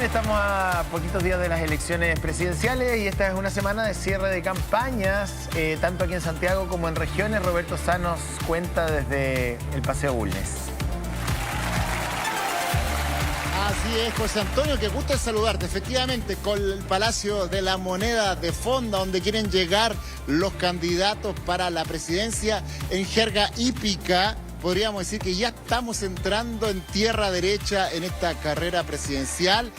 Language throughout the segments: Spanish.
estamos a poquitos días de las elecciones presidenciales y esta es una semana de cierre de campañas, tanto aquí en Santiago como en regiones. Roberto Sá nos cuenta desde el Paseo Bulnes. Así es, José Antonio, qué gusto saludarte. Efectivamente, con el Palacio de la Moneda de fondo, donde quieren llegar los candidatos para la presidencia en jerga hípica. Podríamos decir que ya estamos entrando en tierra derecha en esta carrera presidencial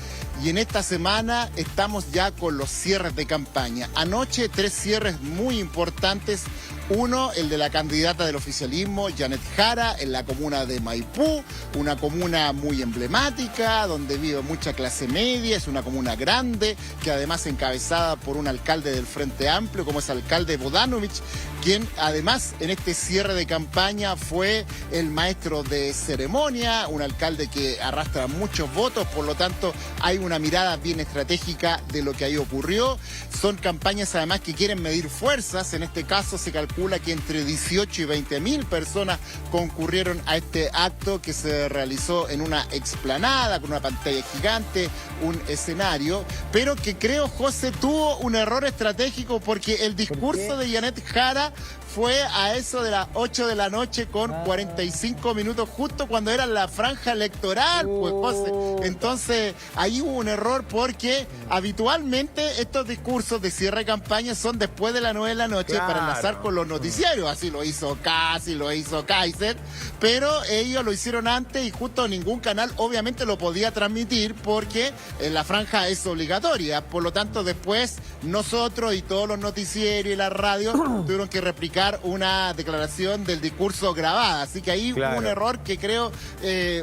y en esta semana estamos ya con los cierres de campaña. Anoche 3 cierres muy importantes. Uno, el de la candidata del oficialismo, Janet Jara, en la comuna de Maipú, una comuna muy emblemática, donde vive mucha clase media, es una comuna grande, que además es encabezada por un alcalde del Frente Amplio, como es el alcalde Bodanovich, quien además en este cierre de campaña fue el maestro de ceremonia, un alcalde que arrastra muchos votos, por lo tanto hay una mirada bien estratégica de lo que ahí ocurrió. Son campañas además que quieren medir fuerzas, en este caso se calcula que entre 18 y 20.000 personas concurrieron a este acto que se realizó en una explanada, con una pantalla gigante, un escenario, pero que creo, José, tuvo un error estratégico porque el discurso de Janet Jara fue a eso de las 8 de la noche con 45 minutos, justo cuando era la franja electoral, pues, José. Entonces, ahí hubo un error porque habitualmente estos discursos de cierre de campaña son después de las 9 de la noche para enlazar con los noticiarios. Así lo hizo Casi, lo hizo Kaiser, pero ellos lo hicieron antes y justo ningún canal obviamente lo podía transmitir porque la franja es obligatoria. Por lo tanto, después nosotros y todos los noticieros y la radio tuvieron que replicar una declaración del discurso grabada. Así que ahí hubo un error que creo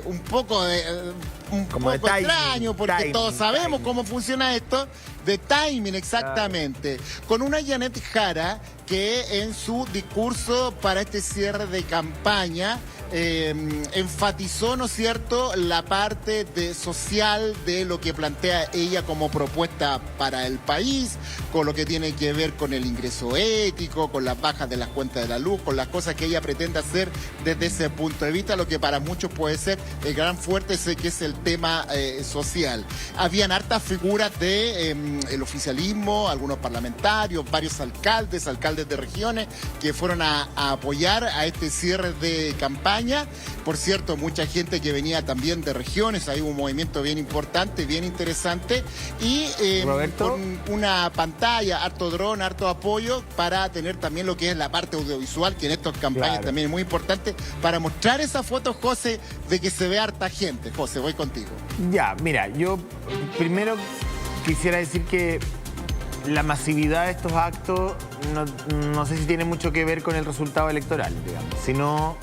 un poco extraño, porque todos sabemos cómo funciona esto, de timing exactamente. Con una Janet Jara que en su discurso para este cierre de campaña enfatizó, ¿no es cierto?, la parte social de lo que plantea ella como propuesta para el país, con lo que tiene que ver con el ingreso ético, con las bajas de las cuentas de la luz, con las cosas que ella pretende hacer desde ese punto de vista, lo que para muchos puede ser el gran fuerte, que es el tema social. Habían hartas figuras de el oficialismo, algunos parlamentarios, varios alcaldes de regiones que fueron a apoyar a este cierre de campaña. Por cierto, mucha gente que venía también de regiones, hay un movimiento bien importante, bien interesante, y con una pantalla, harto dron, harto apoyo para tener también lo que es la parte audiovisual, que en estas campañas también es muy importante, para mostrar esa foto, José, de que se ve harta gente. José, voy contigo. Ya, mira, yo primero quisiera decir que la masividad de estos actos no sé si tiene mucho que ver con el resultado electoral, digamos, sino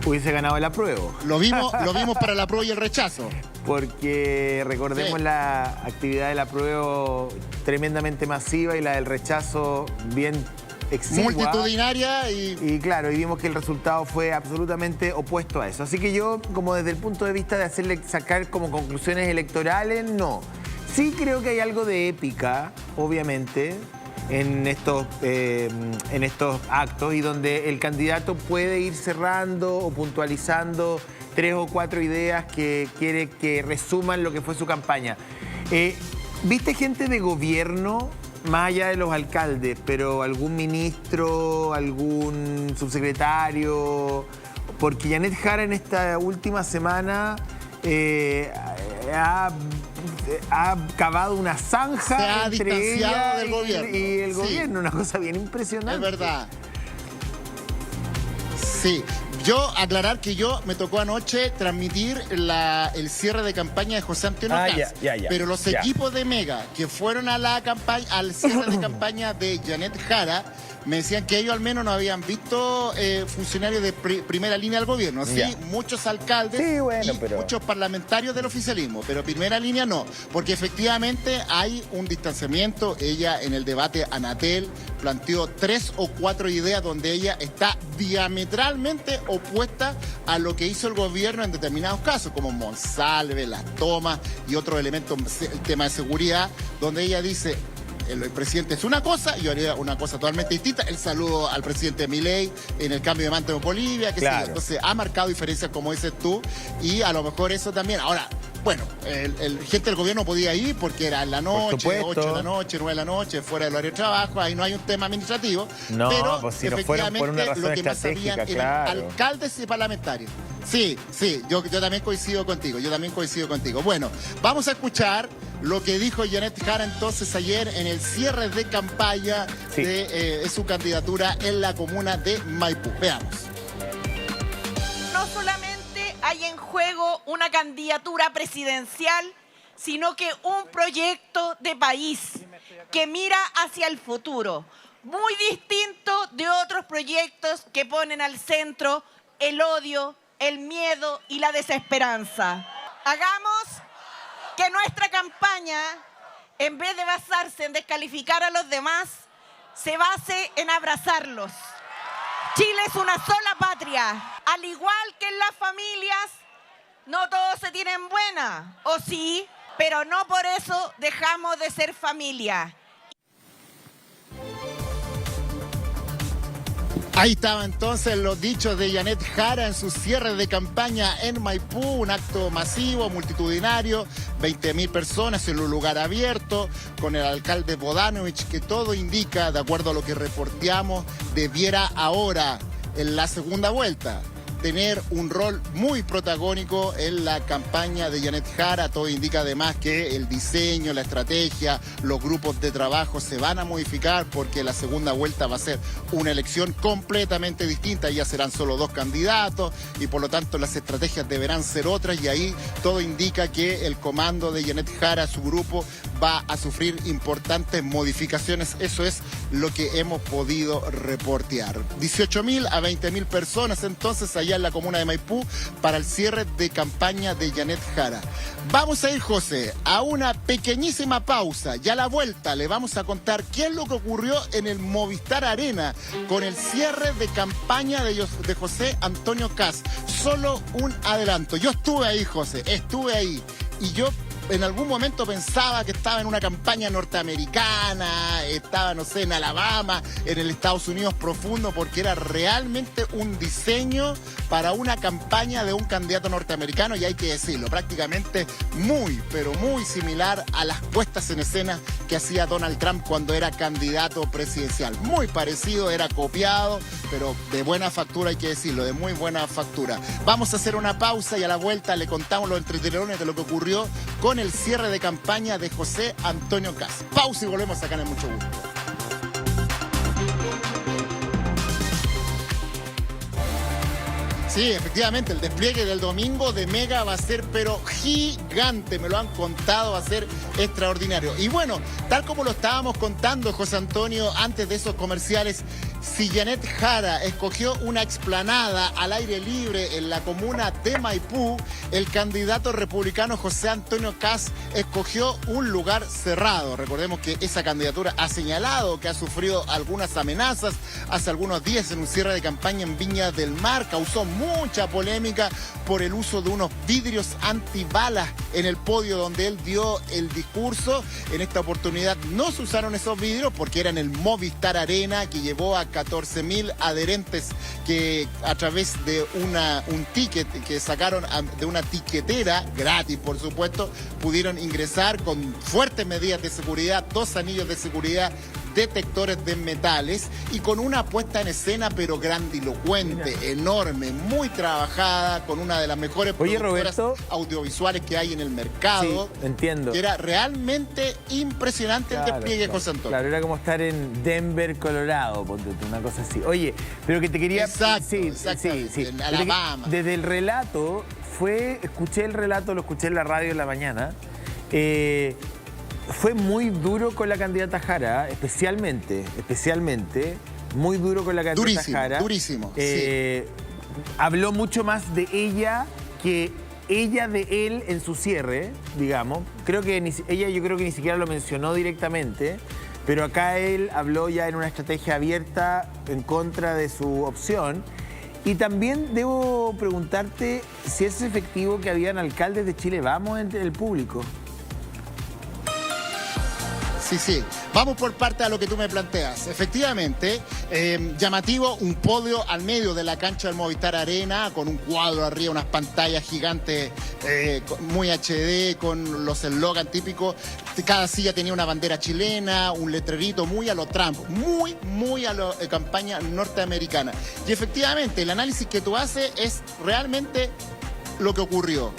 hubiese ganado el apruebo. Lo vimos para el apruebo y el rechazo. Porque recordemos la actividad del apruebo tremendamente masiva y la del rechazo bien exigua. Multitudinaria y claro, y vimos que el resultado fue absolutamente opuesto a eso. Así que yo, como desde el punto de vista de sacar como conclusiones electorales, no. Sí creo que hay algo de épica, obviamente, en estos actos y donde el candidato puede ir cerrando o puntualizando 3 o 4 ideas que quiere que resuman lo que fue su campaña. ¿Viste gente de gobierno, más allá de los alcaldes, pero algún ministro, algún subsecretario? Porque Janet Jara en esta última semana ha cavado una zanja entre ella del gobierno. Y el gobierno, una cosa bien impresionante. Es verdad. Sí. Yo, aclarar que me tocó anoche transmitir el cierre de campaña de José Antonio Caz. Pero los equipos de Mega que fueron a la campaña, al cierre de campaña de Janet Jara, me decían que ellos al menos no habían visto funcionarios de primera línea del gobierno. Sí, muchos alcaldes y muchos parlamentarios del oficialismo, pero primera línea no, porque efectivamente hay un distanciamiento. Ella en el debate Anatel planteó 3 o 4 ideas donde ella está diametralmente opuesta a lo que hizo el gobierno en determinados casos, como Monsalve, las tomas y otros elementos, el tema de seguridad, donde ella dice: el presidente es una cosa, yo haría una cosa totalmente distinta. El saludo al presidente Milei en el cambio de mando en Bolivia, que entonces ha marcado diferencias, como dices tú, y a lo mejor eso también. Ahora, bueno, el gente del gobierno podía ir porque era en la noche, 8 de la noche, 9 de la noche, fuera del horario de trabajo, ahí no hay un tema administrativo. No, pero pues si no fueron por una razón lo que más estratégica, sabían claro. eran alcaldes y parlamentarios. Sí, yo también coincido contigo, Bueno, vamos a escuchar lo que dijo Janet Jara entonces ayer en el cierre de campaña de su candidatura en la comuna de Maipú. Veamos. No solamente hay en juego una candidatura presidencial, sino que un proyecto de país que mira hacia el futuro, muy distinto de otros proyectos que ponen al centro el odio, el miedo y la desesperanza. Hagamos que nuestra campaña, en vez de basarse en descalificar a los demás, se base en abrazarlos. Chile es una sola patria. Al igual que en las familias, no todos se tienen buena, o sí, pero no por eso dejamos de ser familia. Ahí estaban entonces los dichos de Janet Jara en su cierre de campaña en Maipú, un acto masivo, multitudinario, 20.000 personas en un lugar abierto, con el alcalde Bodanovich, que todo indica, de acuerdo a lo que reporteamos, debiera ahora, en la segunda vuelta, tener un rol muy protagónico en la campaña de Janet Jara. Todo indica además que el diseño, la estrategia, los grupos de trabajo se van a modificar porque la segunda vuelta va a ser una elección completamente distinta. Ya serán solo 2 candidatos y por lo tanto las estrategias deberán ser otras, y ahí todo indica que el comando de Janet Jara, su grupo, va a sufrir importantes modificaciones. Eso es lo que hemos podido reportear. 18.000 a 20.000 personas entonces allá en la comuna de Maipú para el cierre de campaña de Janet Jara. Vamos a ir, José, a una pequeñísima pausa y a la vuelta le vamos a contar qué es lo que ocurrió en el Movistar Arena con el cierre de campaña de José Antonio Kast. Solo un adelanto. Yo estuve ahí, José, estuve ahí, y yo en algún momento pensaba que estaba en una campaña norteamericana, estaba, no sé, en Alabama, en el Estados Unidos profundo, porque era realmente un diseño para una campaña de un candidato norteamericano, y hay que decirlo, prácticamente muy, pero muy similar a las puestas en escena que hacía Donald Trump cuando era candidato presidencial. Muy parecido, era copiado, pero de buena factura, hay que decirlo, de muy buena factura. Vamos a hacer una pausa y a la vuelta le contamos los entretelones de lo que ocurrió con el cierre de campaña de José Antonio Kast. Pausa y volvemos acá en El Mucho Gusto. Sí, efectivamente, el despliegue del domingo de Mega va a ser pero gigante, me lo han contado, va a ser extraordinario. Y bueno, tal como lo estábamos contando, José Antonio, antes de esos comerciales, si Janet Jara escogió una explanada al aire libre en la comuna de Maipú, el candidato republicano José Antonio Kast escogió un lugar cerrado. Recordemos que esa candidatura ha señalado que ha sufrido algunas amenazas hace algunos días en un cierre de campaña en Viña del Mar. Causó mucha polémica por el uso de unos vidrios antibalas en el podio donde él dio el discurso. En esta oportunidad no se usaron esos vidrios porque era en el Movistar Arena, que llevó a 14.000 adherentes que a través de un ticket que sacaron de una tiquetera, gratis por supuesto, pudieron ingresar con fuertes medidas de seguridad, 2 anillos de seguridad, detectores de metales y con una puesta en escena pero grandilocuente, enorme, muy trabajada, con una de las mejores productoras audiovisuales que hay en el mercado. Sí, entiendo. Que era realmente impresionante, claro, el despliegue, José Antonio. Claro, era como estar en Denver, Colorado, una cosa así. Oye, pero que te quería... Exacto, sí, en Alabama. Desde el relato, escuché el relato, lo escuché en la radio en la mañana, fue muy duro con la candidata Jara, especialmente, muy duro con la candidata Jara. Durísimo, sí. Habló mucho más de ella que ella de él en su cierre, digamos. Yo creo que ni siquiera lo mencionó directamente, pero acá él habló ya en una estrategia abierta en contra de su opción. Y también debo preguntarte si es efectivo que habían alcaldes de Chile Vamos entre el público. Sí. Vamos por parte a lo que tú me planteas. Efectivamente, llamativo, un podio al medio de la cancha del Movistar Arena, con un cuadro arriba, unas pantallas gigantes muy HD, con los eslogan típicos. Cada silla tenía una bandera chilena, un letrerito muy a lo Trump, muy a lo campaña norteamericana. Y efectivamente, el análisis que tú haces es realmente lo que ocurrió.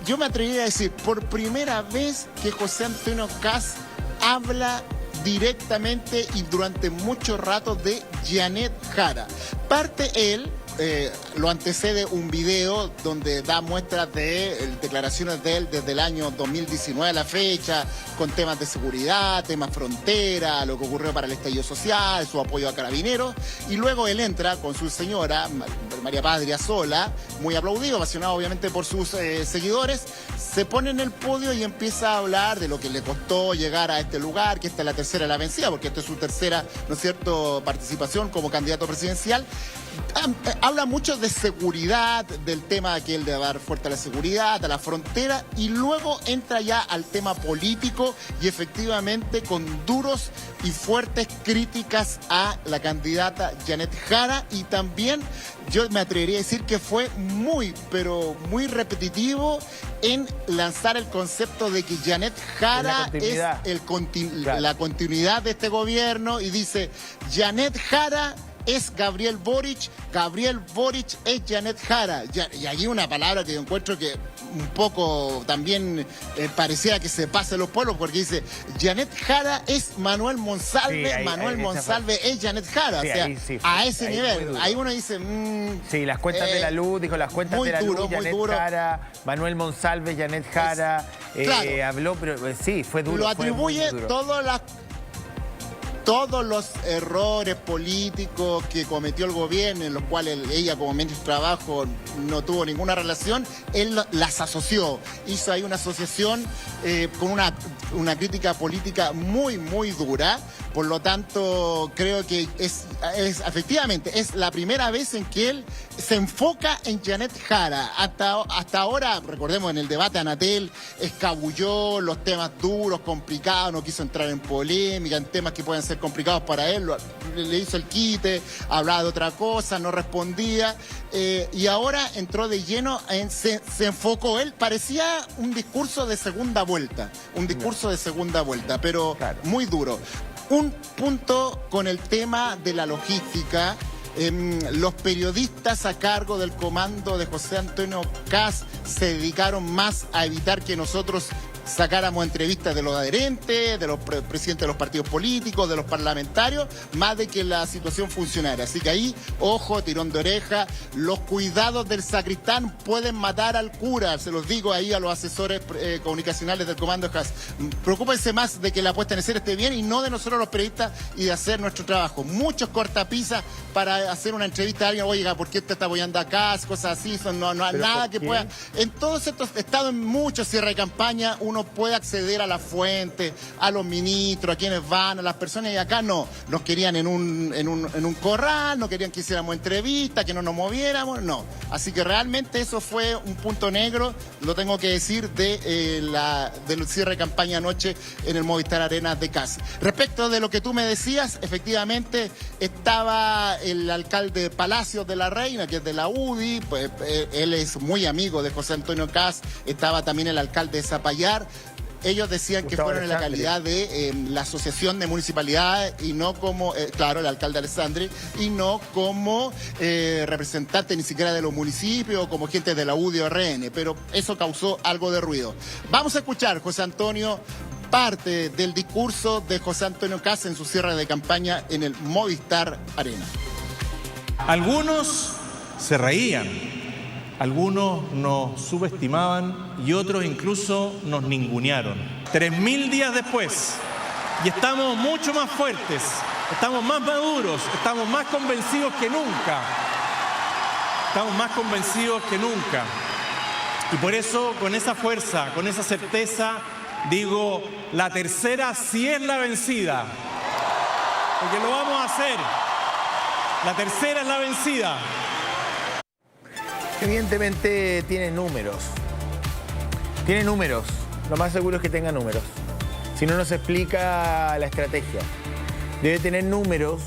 Yo me atrevería a decir, por primera vez que José Antonio Kast habla directamente y durante mucho rato de Janet Jara. Parte él, lo antecede un video donde da muestras de declaraciones de él desde el año 2019 a la fecha, con temas de seguridad, temas frontera, lo que ocurrió para el estallido social, su apoyo a Carabineros, y luego él entra con su señora, María Paz Driasola, muy aplaudido, apasionado obviamente por sus seguidores, se pone en el podio y empieza a hablar de lo que le costó llegar a este lugar, que esta es la tercera de la vencida, porque esta es su tercera, ¿no es cierto?, participación como candidato presidencial. Habla mucho de seguridad, del tema que él debe dar fuerte a la seguridad, a la frontera, y luego entra ya al tema político y efectivamente con duros y fuertes críticas a la candidata Janet Jara, y también yo me atrevería a decir que fue pero muy repetitivo en lanzar el concepto de que Janet Jara es la continuidad de este gobierno, y dice, Janet Jara es Gabriel Boric es Janet Jara. Y aquí una palabra que yo encuentro que un poco también pareciera que se pase los pueblos, porque dice, Janet Jara es Manuel Monsalve, Monsalve es Janet Jara. Sí, o sea, sí, a ese nivel. Ahí uno dice... sí, las cuentas de la luz, dijo las cuentas de la luz, Janet Jara, Manuel Monsalve, Janet Jara, claro. Habló, pero sí, fue duro. Lo atribuye todos los errores políticos que cometió el gobierno, en los cuales ella como ministro de Trabajo no tuvo ninguna relación, él las asoció. Hizo ahí una asociación con una crítica política muy dura. Por lo tanto, creo que efectivamente es la primera vez en que él se enfoca en Janet Jara. Hasta ahora, recordemos, en el debate Anatel escabulló los temas duros, complicados, no quiso entrar en polémica, en temas que pueden ser complicados para él, le hizo el quite, hablaba de otra cosa, no respondía, y ahora entró de lleno, se enfocó. Él parecía un discurso de segunda vuelta, pero claro, muy duro. Un punto con el tema de la logística. Los periodistas a cargo del comando de José Antonio Kast se dedicaron más a evitar que nosotros sacáramos entrevistas de los adherentes, de los presidentes de los partidos políticos, de los parlamentarios, más de que la situación funcionara. Así que ahí, ojo, tirón de oreja, los cuidados del sacristán pueden matar al cura, se los digo ahí a los asesores comunicacionales del comando de Kast. Preocúpense más de que la puesta en escena esté bien y no de nosotros los periodistas y de hacer nuestro trabajo. Muchos cortapisas para hacer una entrevista a alguien, oiga, ¿por qué usted está apoyando a Kast? Cosas así, no nada que pueda. En todos estos estados, en muchos cierre de campaña, uno puede acceder a la fuente, a los ministros, a quienes van, a las personas, y acá no. Nos querían en un corral, no querían que hiciéramos entrevistas, que no nos moviéramos, no. Así que realmente eso fue un punto negro, lo tengo que decir, del cierre de campaña anoche en el Movistar Arena de Kast. Respecto de lo que tú me decías, efectivamente estaba el alcalde Palacios de la Reina, que es de la UDI, pues, él es muy amigo de José Antonio Kast, estaba también el alcalde de Zapallar. Ellos decían que fueron en la calidad de la asociación de municipalidades y no como, claro, el alcalde Alessandri, y no como representante ni siquiera de los municipios o como gente de la UDI o RN, pero eso causó algo de ruido. Vamos a escuchar, José Antonio, parte del discurso de José Antonio Kast en su cierre de campaña en el Movistar Arena. Algunos se reían. Algunos nos subestimaban y otros incluso nos ningunearon. 3000 días después, y estamos mucho más fuertes, estamos más maduros, estamos más convencidos que nunca. Y por eso, con esa fuerza, con esa certeza, digo, la tercera sí es la vencida. Porque lo vamos a hacer. La tercera es la vencida. Evidentemente tiene números. Lo más seguro es que tenga números. Si no nos explica la estrategia. Debe tener números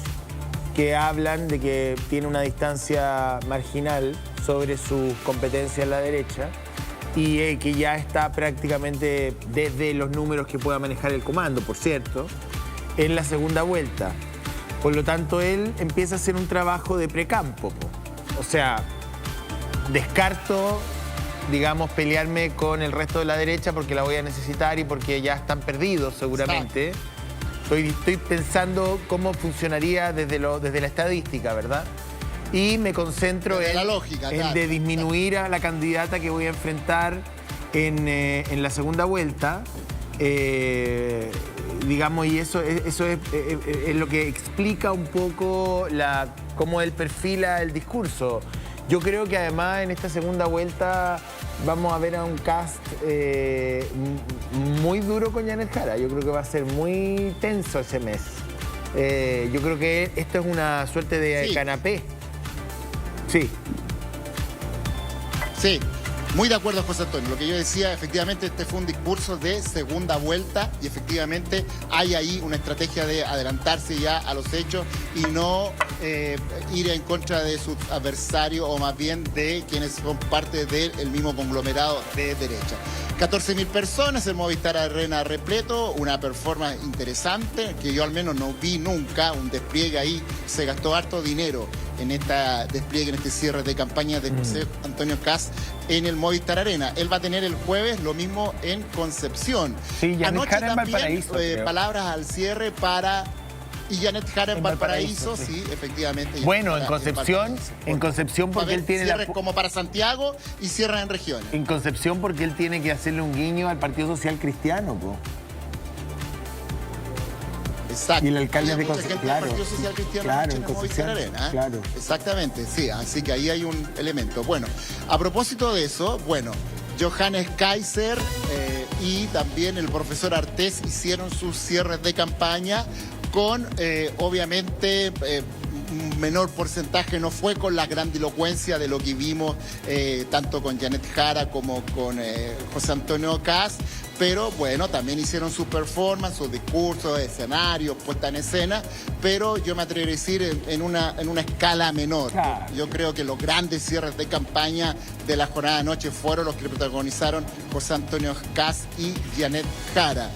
que hablan de que tiene una distancia marginal sobre sus competencias en la derecha y que ya está prácticamente desde los números que pueda manejar el comando, por cierto, en la segunda vuelta. Por lo tanto, él empieza a hacer un trabajo de precampo. O sea, descarto, digamos, pelearme con el resto de la derecha porque la voy a necesitar y porque ya están perdidos seguramente. Estoy pensando cómo funcionaría desde la estadística, ¿verdad? Y me concentro Desde en, la lógica, en claro. de disminuir a la candidata que voy a enfrentar en la segunda vuelta. Digamos, y eso es lo que explica un poco cómo él perfila el discurso. Yo creo que además en esta segunda vuelta vamos a ver a un cast muy duro con Janet Jara. Yo creo que va a ser muy tenso ese mes. Yo creo que esto es una suerte de canapé. Sí. Sí, muy de acuerdo, José Antonio. Lo que yo decía, efectivamente, este fue un discurso de segunda vuelta y efectivamente hay ahí una estrategia de adelantarse ya a los hechos y no ir en contra de sus adversarios o más bien de quienes son parte del mismo conglomerado de derecha. 14.000 personas, el Movistar Arena repleto, una performance interesante que yo al menos no vi nunca, un despliegue ahí, se gastó harto dinero en este despliegue, en este cierre de campaña de José Antonio Kast en el Movistar Arena. Él va a tener el jueves lo mismo en Concepción. Sí, Janet Anoche Jara en también, Valparaíso, creo. palabras al cierre para... Y Janet Jara en Valparaíso, sí, efectivamente. Bueno, en Concepción porque él tiene cierres como para Santiago y cierra en regiones. En Concepción porque él tiene que hacerle un guiño al Partido Social Cristiano, po. Exacto. Y el alcalde Hay de mucha Concepción, gente del claro. Partido Social Cristiano Claro, anoche en el Movistar Concepción, Arena, ¿eh? claro. Exactamente, sí, así que ahí hay un elemento. Bueno, a propósito de eso, bueno, Johannes Kaiser y también el profesor Artés hicieron sus cierres de campaña con, obviamente, un menor porcentaje, no fue con la grandilocuencia de lo que vimos tanto con Janet Jara como con José Antonio Kast, pero bueno, también hicieron su performance, sus discursos, escenarios, puesta en escena, pero yo me atrevería a decir en una escala menor. Claro. Yo creo que los grandes cierres de campaña de la jornada de anoche fueron los que protagonizaron José Antonio Kast y Janet Jara.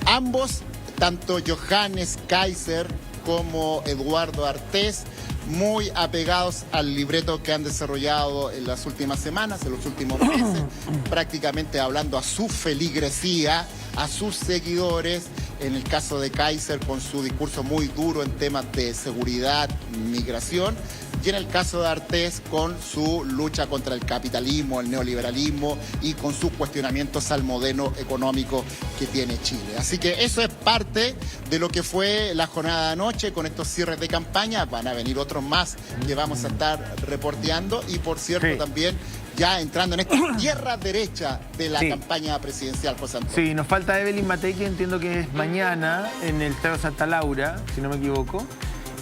Ambos, tanto Johannes Kaiser como Eduardo Artés, muy apegados al libreto que han desarrollado en las últimas semanas, en los últimos meses, prácticamente hablando a su feligresía, a sus seguidores, en el caso de Kaiser con su discurso muy duro en temas de seguridad, migración, y en el caso de Artés con su lucha contra el capitalismo, el neoliberalismo y con sus cuestionamientos al modelo económico que tiene Chile. Así que eso es parte de lo que fue la jornada de anoche con estos cierres de campaña. Van a venir otros más que vamos a estar reporteando y, por cierto, Sí. también ya entrando en esta tierra derecha de la campaña presidencial, José Antonio. Sí, nos falta Evelyn Matei, que entiendo que es mañana en el Teatro Santa Laura, si no me equivoco.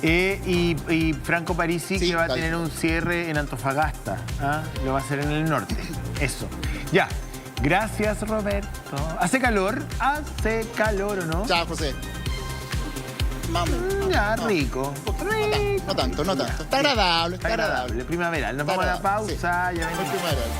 Y Franco Parisi, Sí, que va a tal tener cual. un cierre en Antofagasta. ¿Ah? Lo va a hacer en el norte. Eso. Ya. Gracias, Roberto. ¿Hace calor? ¿Hace calor o no? Chao, José. Vamos. Ya, No, rico. No tanto, no tanto. Está agradable, está agradable. Primaveral. Nos Está vamos a la agradable, pausa. Ya venimos. Muy primaveral.